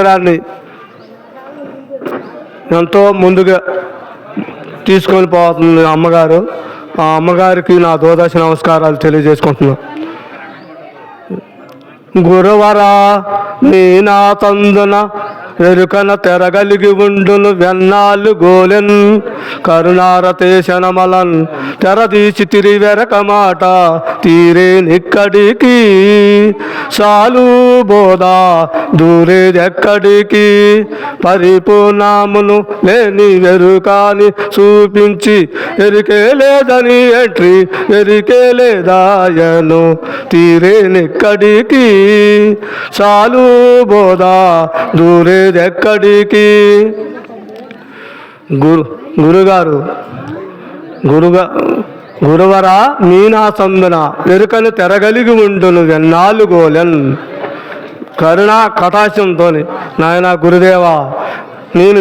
దాన్ని ఎంతో ముందుగా తీసుకొని పోతుంది అమ్మగారు. ఆ అమ్మగారికి నా దోదశ నమస్కారాలు తెలియజేసుకుంటున్నాను. గురువరా నీ నా తందున ఎరుకన తెరగలిగి ఉండును వెన్నాళ్ళు గోలెన్ కరుణారతేశనమలన్ తెరదీసి తిరివెరక మాట తీరే నిక్కడికి సాలు బోధా దూరేదెక్కడికి పరిపూర్ణమును లేని వెరుకాని చూపించి ఎరికే లేదని ఎంట్రీ ఎరికే లేదాయను తీరే నిక్కడికి సాలు బోధా దూరేదెక్కడికి. గురువరా మీనా సందున ఎరుకను తెరగలిగి ఉండును వెన్నాళ్ళు గోలెన్ కరుణా కటాక్షంతో నాయన గురుదేవా నేను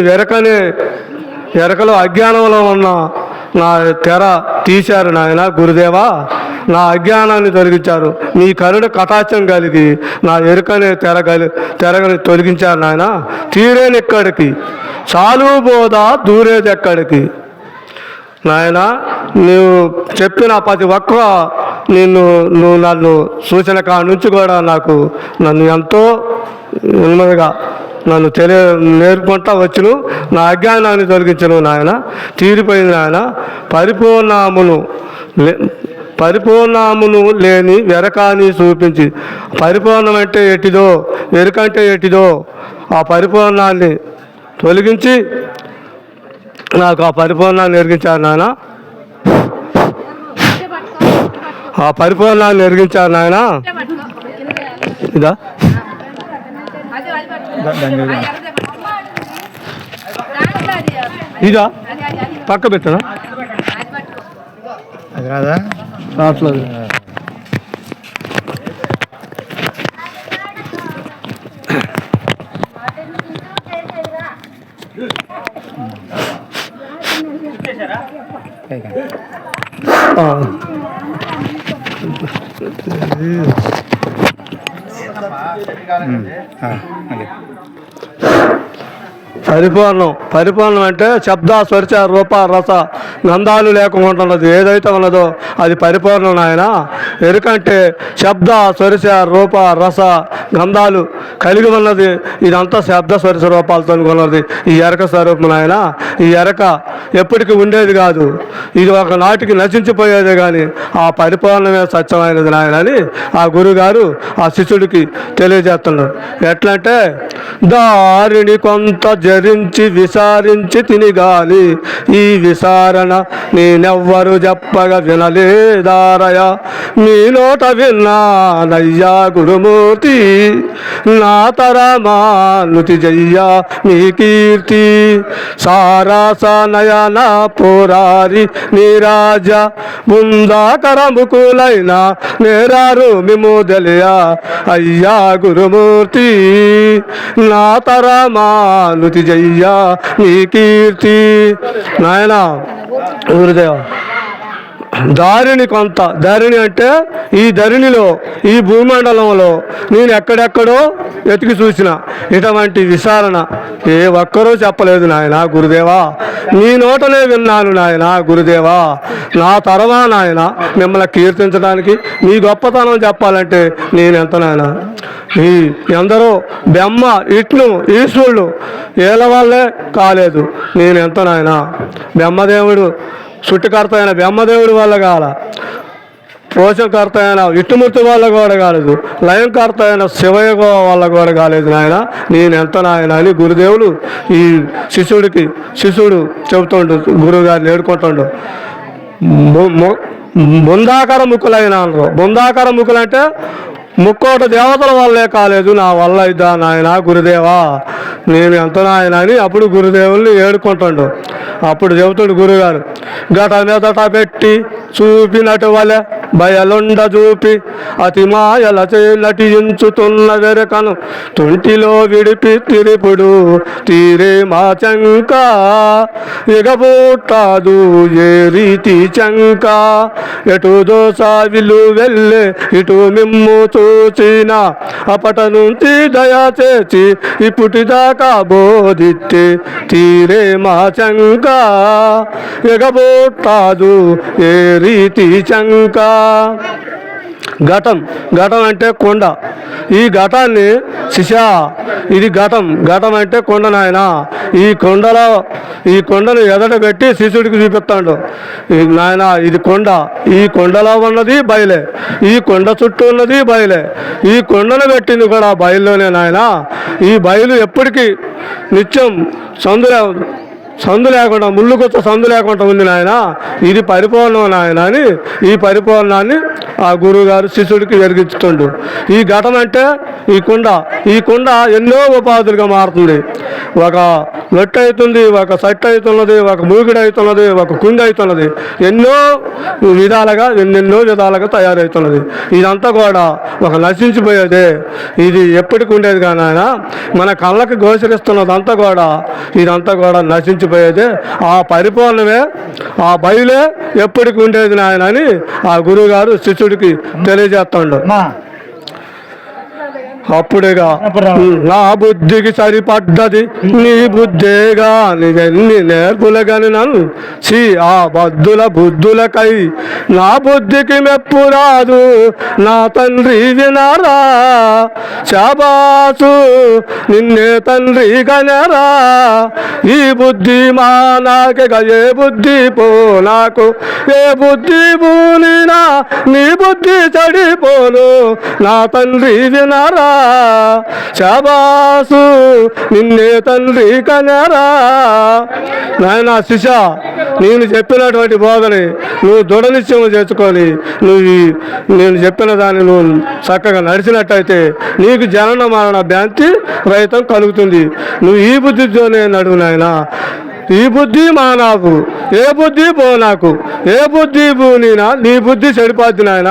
ఎరకలో అజ్ఞానంలో ఉన్న నా తెర తీశారు నాయన గురుదేవా. నా అజ్ఞానాన్ని తొలగించారు. మీ కరుణ కటాక్షం కలిగి నా ఎరుకనే తెరగని తొలగించారు నాయన. తీరేనెక్కడికి చాలు బోధా దూరేది ఎక్కడికి. నాయన నువ్వు చెప్పిన ప్రతి ఒక్క నువ్వు నన్ను సూచన కాడ నుంచి కూడా నన్ను ఎంతో నెమ్మదిగా నన్ను నేర్పుకుంటా వచ్చును. నా అజ్ఞానాన్ని తొలగించను నాయన. తీరిపోయింది నాయన. పరిపూర్ణమును లేని వెరకాని చూపించి పరిపూర్ణం అంటే ఎటిదో ఎరుకంటే ఎటిదో ఆ పరిపూర్ణాన్ని తొలగించి నాకు ఆ పరిపూర్ణాన్ని ఎరిగించారు నాయన. ఆ పరిపూర్ణాన్ని ఎరిగించారు నాయన. ఇదా ఇదా పక్క పెట్టనా అది రాదా రావట్లేదు. పరిపూర్ణం అంటే శబ్ద స్పర్శ రూప రస గంధాలు లేకుండా ఉన్నది ఏదైతే ఉన్నదో అది పరిపూర్ణం నాయన. ఎరుకంటే శబ్ద స్పర్శ రూప రస గంధాలు కలిగి ఉన్నది. ఇదంతా శబ్ద స్పర్శ రూపాలతో ఉన్నది ఈ ఎరక స్వరూపం నాయన. ఈ ఎరక ఎప్పటికీ ఉండేది కాదు. ఇది ఒక నాటికి నశించిపోయేదే కానీ ఆ పరిపూర్ణమే సత్యమైనది నాయన అని ఆ గురుగారు ఆ శిష్యుడికి తెలియజేస్తున్నారు. ఎట్లంటే దారిని కొంత జరించి విసారించి తినిగాలి ఈ విసారణ నేనెవ్వరు చెప్పగా వినలేదారయ మీ నోట విన్నానయ్యా గురుమూర్తి నా తరమా నుతి జయ్యా మీ కీర్తి సారాస నయన పోరారి నీరాజ బృందాకర ముకులైన నేరారు మిమోదలియా అయ్యా గురుమూర్తి నా తరమా నుతి జయ్యా నీ కీర్తి. నాయన గురుదేవ ధరణి అంటే ఈ ధరణిలో ఈ భూమండలంలో నేను ఎక్కడెక్కడో వెతికి చూసిన ఇటువంటి విచారణ ఏ ఒక్కరూ చెప్పలేదు నాయన గురుదేవా. నీ నోటనే విన్నాను నాయన గురుదేవా. నా తరవా నాయన మిమ్మల్ని కీర్తించడానికి మీ గొప్పతనం చెప్పాలంటే నేనెంత నాయన. ఈ ఎందరో బ్రహ్మ విష్ణు ఈశ్వరుడు ఏళ్ళ వల్లే కాలేదు. నేనెంత నాయన. బ్రహ్మదేవుడు సృష్టికర్త అయిన బ్రహ్మదేవుడి వల్ల కాల, పోషకర్త అయిన విష్ణుమూర్తి వల్ల కూడా కాలేదు, లయంకర్త అయిన శివయ్య వల్ల కూడా కాలేదు నాయన. నేనెంత నాయన అని గురుదేవుడు ఈ శిష్యుడు చెబుతుండు. గురువుగారిని ఏడుకుంటుండు. బృందాకర ముక్కులైన అన్నారు. బృందాకర ముక్కులు అంటే ముక్కోట దేవతల వల్లే కాలేదు, నా వల్ల ఇద్దా నాయన గురుదేవా నేను ఎంత నాయన అని అప్పుడు గురుదేవుల్ని ఏడుకుంటాడు. అప్పుడు చెబుతాడు గురుగారు, గట మెదట పెట్టి చూపినటు వలె బయలుండ చూపి అతి మాయల నటించుతున్న వెరకను తొంటిలో విడిపి తిరిపుడు తీరే మా చంక ఇగబూటాదు ఏ రీతి చంక ఎటు దోసావిలు వెళ్ళే ఇటు మిమ్ము చూచిన అపట నుంచి దయచేసి ఇప్పుటిదాకా బోధిస్తే తీరే మా చంక ఎగబోటాదు ఏ రీతి చంక. ఘటం, ఘటం అంటే కొండ. ఈ ఘటాన్ని శిష్యా ఇది ఘటం, ఘటం అంటే కొండ నాయన. ఈ కొండను ఎదట పెట్టి శిష్యుడికి చూపిస్తాడు, నాయన ఇది కొండ, ఈ కొండలో ఉన్నది బయలే, ఈ కొండ చుట్టూ ఉన్నది బయలే, ఈ కొండను పెట్టింది కూడా బయలులోనే నాయన. ఈ బయలు ఎప్పటికీ నిత్యం సందు లేకుండా ముళ్ళుకొచ్చ సందు లేకుండా ఉంది నాయన, ఇది పరిపూర్ణం నాయన అని ఈ పరిపూర్ణాన్ని ఆ గురువుగారు శిష్యుడికి వెలిగించుతుండు. ఈ ఘటన అంటే ఈ కుండ ఎన్నో ఉపాధులుగా మారుతుంది. ఒక లొట్టు అవుతుంది, ఒక సట్టు అవుతున్నది, ఒక మూగిడి అవుతున్నది, ఒక కుండి అవుతున్నది, ఎన్నెన్నో విధాలుగా తయారవుతున్నది. ఇదంతా కూడా ఒక నశించిపోయేదే, ఇది ఎప్పటికి ఉండేది కానీ ఆయన మన కళ్ళకి గోచరిస్తున్నదంతా కూడా ఇదంతా కూడా నశించిపోయేదే. ఆ పరిపూర్ణమే, ఆ బయలే ఎప్పటికి ఉండేది నాయన అని ఆ గురువుగారు శిష్యుడికి తెలియజేస్తాడు. అప్పుడేగా నా బుద్ధికి సరిపడ్డది నీ బుద్ధేగా నీవెన్ని నేర్పులగని నన్ను ఆ బుద్ధులకై నా బుద్ధికి మెప్పు రాదు నా తండ్రి వినరా శాబాసు నిన్నే తండ్రి కనరా ఈ బుద్ధి మా నాకెగా ఏ బుద్ధి పో నాకు ఏ బుద్ధి పూనినా నీ బుద్ధి చెడిపోను నా తండ్రి వినరా శాబాసు నిన్నే తండ్రి కనరా. నాయన శిష్య, నేను చెప్పినటువంటి బోధని నువ్వు దృఢనిశ్చయం చేసుకొని నేను చెప్పిన దాన్ని నువ్వు చక్కగా నడిచినట్టయితే నీకు జనన మరణ భ్రాంతి రహితం కలుగుతుంది. నువ్వు ఈ బుద్ధితోనే నడువు నాయన. ఈ బుద్ధి మా నాకు ఏ బుద్ధి పో నాకు ఏ బుద్ధి పూనినా నీ బుద్ధి చెడిపోద్ది నాయన.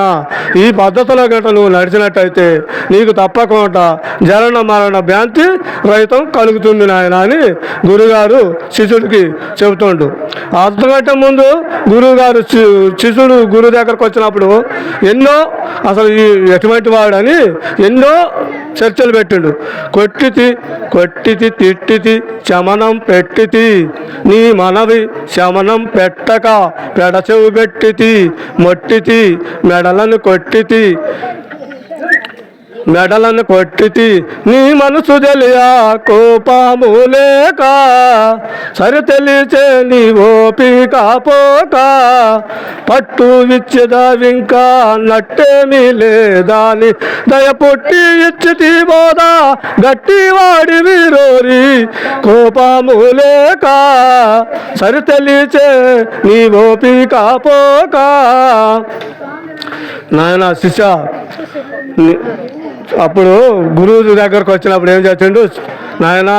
ఈ పద్ధతిలో గట్ట నువ్వు నడిచినట్టయితే నీకు తప్పకుండా జనన మరణ భ్రాంతి రహితం కలుగుతుంది నాయన అని గురుగారు శిష్యుడికి చెబుతుండు. అంతకంటే ముందు గురువుగారు శిష్యుడు గురువు దగ్గరకు వచ్చినప్పుడు ఎన్నో అసలు ఎటువంటి వాడని ఎన్నో చర్చలు పెట్టిండు. కొట్టితి తిట్టితి శమనం పెట్టితి నీ మనవి శమనం పెట్టక పెడచెవు పెట్టితి మొట్టితి మెడలను కొట్టితి నీ మనసు తెలియా కోపము లేక సరి తెలిచే నీ ఓపిక పోక పట్టు విచ్చదావింకా నట్టేమీ లేదాని దయ పుట్టి ఇచ్చితి బోధ గట్టి వాడి వీరోరి కోపము లేక సరి తెలిచే నీ ఓపిక పోక. నాయన శిష్య, అప్పుడు గురువు దగ్గరకు వచ్చినప్పుడు ఏం చేసిండు, నాయన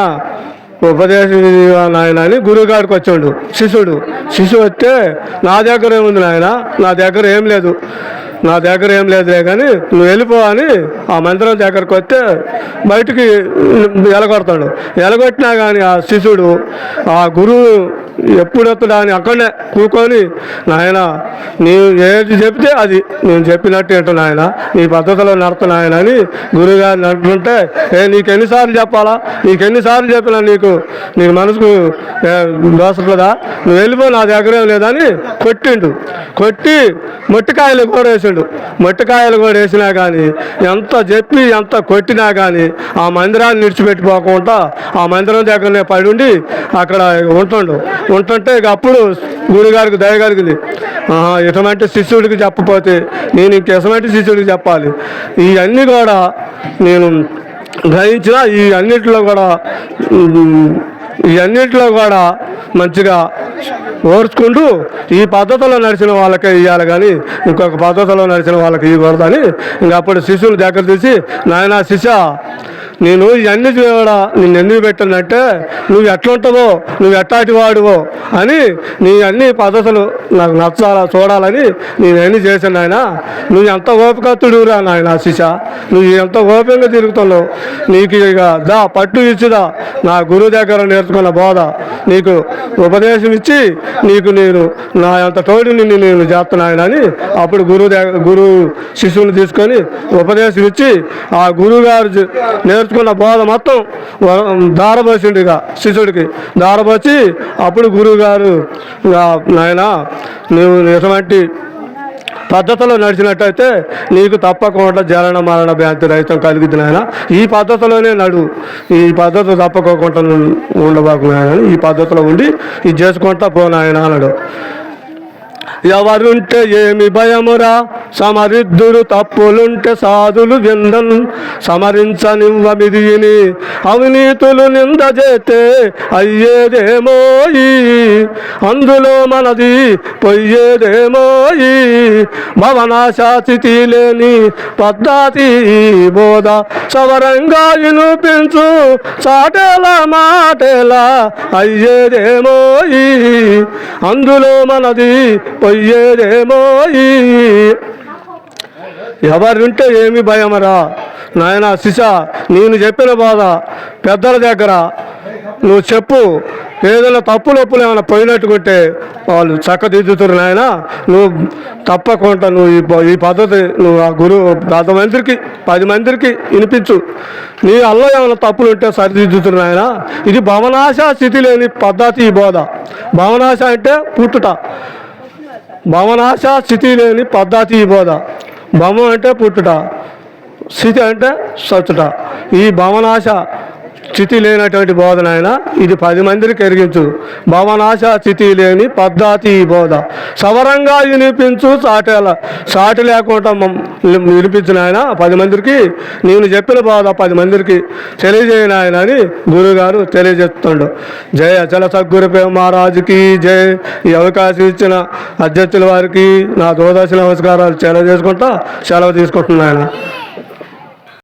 ఉపదేశం నాయన అని గురువు గారికి వచ్చాడు శిష్యుడు వస్తే నా దగ్గర ఏముంది నాయన, నా దగ్గర ఏం లేదులే కానీ నువ్వు వెళ్ళిపో అని ఆ మందిరం దగ్గరకు వస్తే బయటికి ఎలగొట్టినా కానీ ఆ శిష్యుడు ఆ గురువు ఎప్పుడు వస్తాడా అని అక్కడనే కూకొని, నాయన నీవు ఏది చెప్తే అది నేను చెప్పినట్టు ఏంటో నాయన నీ పద్ధతిలో నడుతా నాయన అని గురువుగారు నడుతుంటే, నీకెన్నిసార్లు చెప్పినా నీకు మనసుకు దోసపదా, నువ్వు వెళ్ళిపో నా దగ్గర ఏం లేదని కొట్టి మొట్టికాయలు కూడా వేసినా కానీ ఎంత చెప్పి ఎంత కొట్టినా కానీ ఆ మందిరాన్ని విడిచిపెట్టిపోకుండా ఆ మందిరం దగ్గరనే పడి ఉండి అక్కడ ఉంటుంటే ఇక అప్పుడు గురుగారికి దయ కలిగింది. ఎటువంటి శిష్యుడికి చెప్పపోతే నేను ఇంకెటువంటి శిష్యుడికి చెప్పాలి. ఇవన్నీ కూడా నేను గ్రహించిన ఈ అన్నింటిలో కూడా మంచిగా ఓర్చుకుంటూ ఈ పద్ధతిలో నడిచిన వాళ్ళకే ఇవ్వాలి కానీ ఇంకొక పద్ధతిలో నడిచిన వాళ్ళకి ఇవ్వకూడదని ఇంక అప్పుడు శిష్యులు దగ్గర తీసి, నాయన శిష్య నేను ఇవన్నీ కూడా నిన్ను ఎందుకు పెట్టానంటే నువ్వు ఎట్లుంటావో నువ్వు ఎట్టాటి వాడువో అని నీ అన్ని పద్ధతులు నాకు నచ్చాలా చూడాలని నేను అన్నీ చేశాను ఆయన. నువ్వు ఎంత ఓపికత్తుడురా నాయన శిష, నువ్వు ఎంత ఓపికంగా తిరుగుతున్నావు. నీకు ఇక దా పట్టు ఇచ్చిదా నా గురువు దగ్గర నేర్చుకున్న బోధ నీకు ఉపదేశం ఇచ్చి నీకు నేను నా ఎంత తోడు నిన్ను నేను చేస్తున్నాయన అని అప్పుడు గురువు శిష్యుని తీసుకొని ఉపదేశం ఇచ్చి ఆ గురువు గారు నేర్చుకున్న బోధ మొత్తం దారబోసిండు. ఇక శిష్యుడికి దారబోసి అప్పుడు గురువు గారు నాయన నువ్వు ఎటువంటి పద్ధతిలో నడిచినట్టయితే నీకు తప్పకుండా జనన మరణ భ్రాంతి రహితం కలిగిద్ది నాయన. ఈ పద్ధతిలోనే నడు, ఈ పద్ధతి తప్పకోకుండా ఉండబాకు నాయన, ఈ పద్ధతిలో ఉండి ఇది చేసుకుంటా పోనాయన అన్నాడు. ఎవరుంటే ఏమి భయమురా సమరిద్దురు తప్పులుంటే సాధులు విందన్ సమరించనివ్వమిదిని అవినీతులు నింద చేస్తే అయ్యేదేమోయి అందులో మనది పొయ్యేదేమోయి భవనాశాతి లేని పద్ధతి బోధ సవరంగా వినిపించు సాటేలా మాటేలా అయ్యేదేమోయి అందులో మనది పొయ్యేదేమోయి. ఎవరుంటే ఏమి భయమరా నాయన శిష, నేను చెప్పిన బాధ పెద్దల దగ్గర నువ్వు చెప్పు. ఏదైనా తప్పులు ఏమైనా పోయినట్టుకుంటే వాళ్ళు చక్కదిద్దుతారు నాయన. నువ్వు తప్పకుండా నువ్వు ఈ పద్ధతి నువ్వు ఆ గురువు 10 మందికి వినిపించు. నీ అల్లో ఏమైనా తప్పులు ఉంటే సరిదిద్దుతారు నాయన. ఇది భవనాశ స్థితి లేని పద్ధతి ఈ బోధ. భవనాశ అంటే పుట్టుట, భవనాశ స్థితి లేని పద్ధతి ఈ బోధ. భవం అంటే పుట్టుట, స్థితి అంటే సచ్చుట. ఈ భవనాశ స్థితి లేనటువంటి బోధన అయినా ఇది 10 మందికి ఎరిగించు. భవనాశ స్థితి లేని పద్ధతి ఈ బోధ సవరంగా వినిపించు సాటేలా సాటి లేకుండా వినిపించిన ఆయన 10 మందికి నేను చెప్పిన బోధ 10 మందికి తెలియజేయన ఆయన అని గురువుగారు తెలియజేస్తుండు. జై అచల సద్గురు మహారాజుకి జై. ఈ అవకాశం ఇచ్చిన అధ్యక్షుల వారికి నా దూరదర్శన నమస్కారాలు తెలియజేసుకుంటా సెలవు తీసుకుంటున్నాను.